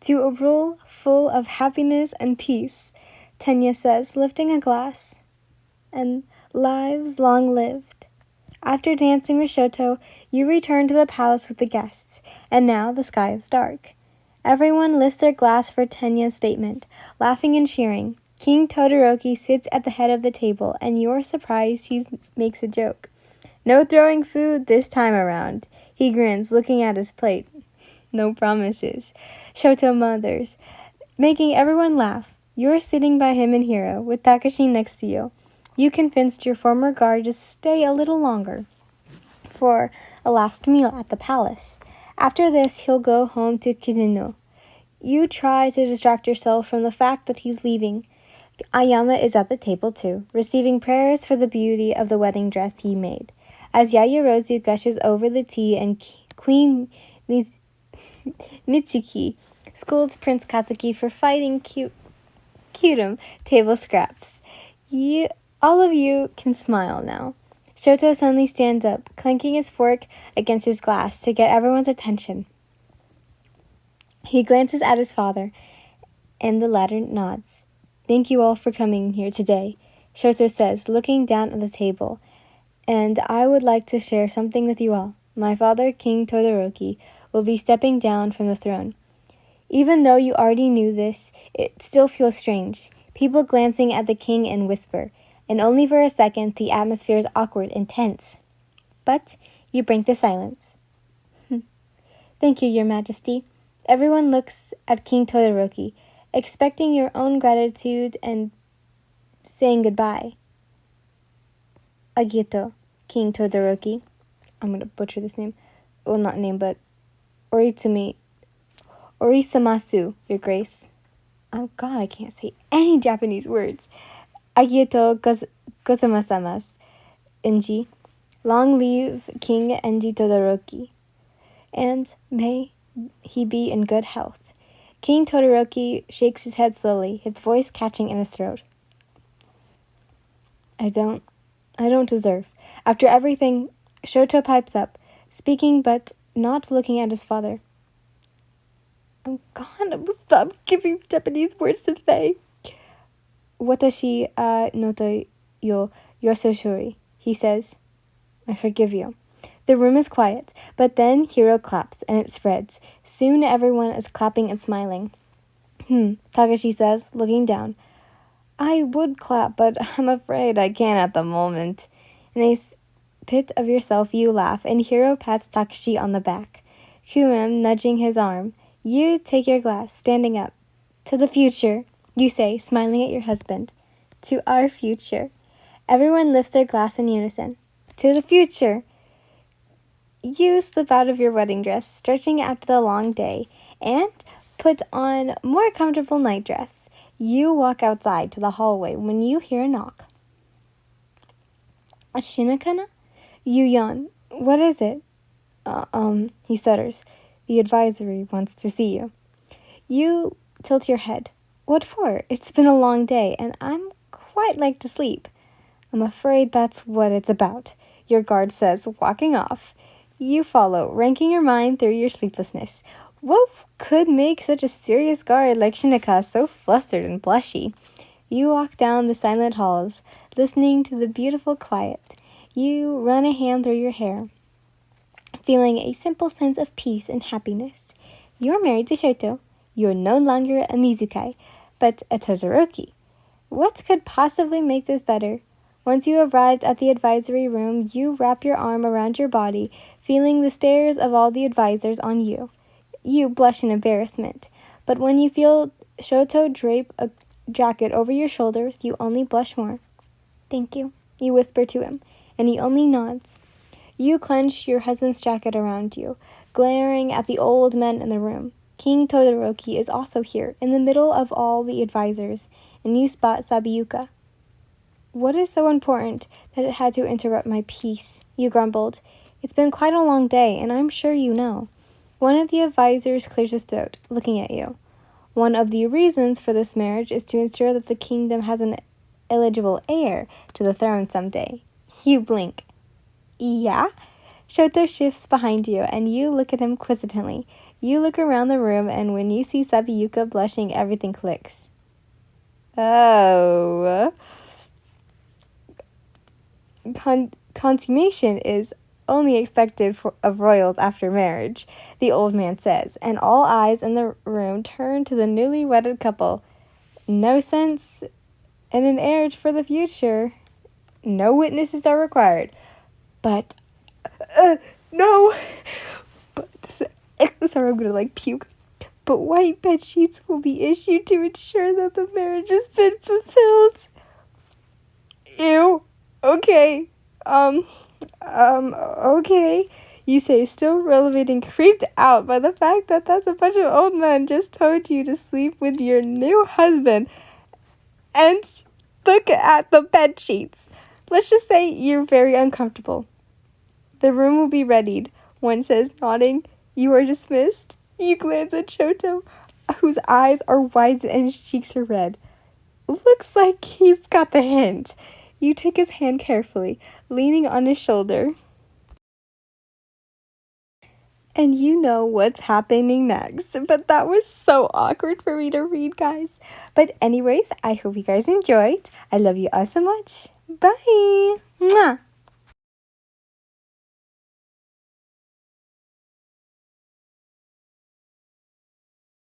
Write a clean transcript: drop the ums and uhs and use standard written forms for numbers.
To a rule full of happiness and peace, Tenya says, lifting a glass, and lives long lived. After dancing with Shoto, you return to the palace with the guests, and now the sky is dark. Everyone lifts their glass for Tenya's statement, laughing and cheering. King Todoroki sits at the head of the table, and you're surprised he makes a joke. No throwing food this time around. He grins, looking at his plate. No promises. Shoto mutters, making everyone laugh. You're sitting by him and Hiro, with Takashi next to you. You convinced your former guard to stay a little longer for a last meal at the palace. After this, he'll go home to Kizuno. You try to distract yourself from the fact that he's leaving. Ayama is at the table too, receiving prayers for the beauty of the wedding dress he made. As Yaoyorozu gushes over the tea and Queen Mitsuki scolds Prince Katsuki for fighting Kyurem table scraps. All of you can smile now. Shoto suddenly stands up, clanking his fork against his glass to get everyone's attention. He glances at his father, and the latter nods. Thank you all for coming here today, Shoto says, looking down at the table. And I would like to share something with you all. My father, King Todoroki, will be stepping down from the throne. Even though you already knew this, it still feels strange. People glancing at the king and whisper, and only for a second the atmosphere is awkward and tense. But you break the silence. Thank you, Your Majesty. Everyone looks at King Todoroki, expecting your own gratitude and saying goodbye. Agito, King Todoroki. I'm going to butcher this name. Well, not name, but Orisamasu, Your Grace. Oh God, I can't say any Japanese words. Agito gozaimasu, Enji. Long live King Enji Todoroki. And may he be in good health. King Todoroki shakes his head slowly, his voice catching in his throat. I don't deserve. After everything, Shoto pipes up, speaking but not looking at his father. Oh God, I will stop giving Japanese words to say. Watashi noto yo yososhori, he says. I forgive you. The room is quiet, but then Hiro claps, and it spreads. Soon everyone is clapping and smiling. Takashi says, looking down. I would clap, but I'm afraid I can't at the moment. In a pit of yourself, you laugh, and Hiro pats Takashi on the back. Kyurem nudging his arm. You take your glass, standing up. To the future, you say, smiling at your husband. To our future. Everyone lifts their glass in unison. To the future. You slip out of your wedding dress, stretching after the long day, and put on more comfortable night dress. You walk outside to the hallway when you hear a knock. Shinakana? You yawn. What is it? He stutters. The advisory wants to see you. You tilt your head. What for? It's been a long day, and I'm quite like to sleep. I'm afraid that's what it's about, your guard says, walking off. You follow, ranking your mind through your sleeplessness. What could make such a serious guard like Shinaka so flustered and blushy? You walk down the silent halls, listening to the beautiful quiet. You run a hand through your hair, feeling a simple sense of peace and happiness. You're married to Shoto. You're no longer a Mizukai, but a Todoroki. What could possibly make this better? Once you arrived at the advisory room, you wrap your arm around your body, feeling the stares of all the advisors on you. You blush in embarrassment, but when you feel Shoto drape a jacket over your shoulders, you only blush more. Thank you, you whisper to him, and he only nods. You clench your husband's jacket around you, glaring at the old men in the room. King Todoroki is also here, in the middle of all the advisors, and you spot Sabiuka. What is so important that it had to interrupt my peace? You grumbled. It's been quite a long day, and I'm sure you know. One of the advisors clears his throat, looking at you. One of the reasons for this marriage is to ensure that the kingdom has an eligible heir to the throne someday. You blink. Yeah? Shoto shifts behind you, and you look at him quizzically. You look around the room, and when you see Sabiyuka blushing, everything clicks. Oh. Consummation is only expected of royals after marriage, the old man says, and all eyes in the room turn to the newly wedded couple. No sense in an marriage for the future. No witnesses are required. But, no. But, sorry, I'm gonna puke. But white bed sheets will be issued to ensure that the marriage has been fulfilled. Ew. Okay. Okay. You say, still relevant and creeped out by the fact that that's a bunch of old men just told you to sleep with your new husband. And look at the bed sheets. Let's just say you're very uncomfortable. The room will be readied. One says, nodding, you are dismissed. You glance at Shoto, whose eyes are wide and his cheeks are red. Looks like he's got the hint. You take his hand carefully, leaning on his shoulder. And you know what's happening next. But that was so awkward for me to read, guys. But anyways, I hope you guys enjoyed. I love you all so much. Bye!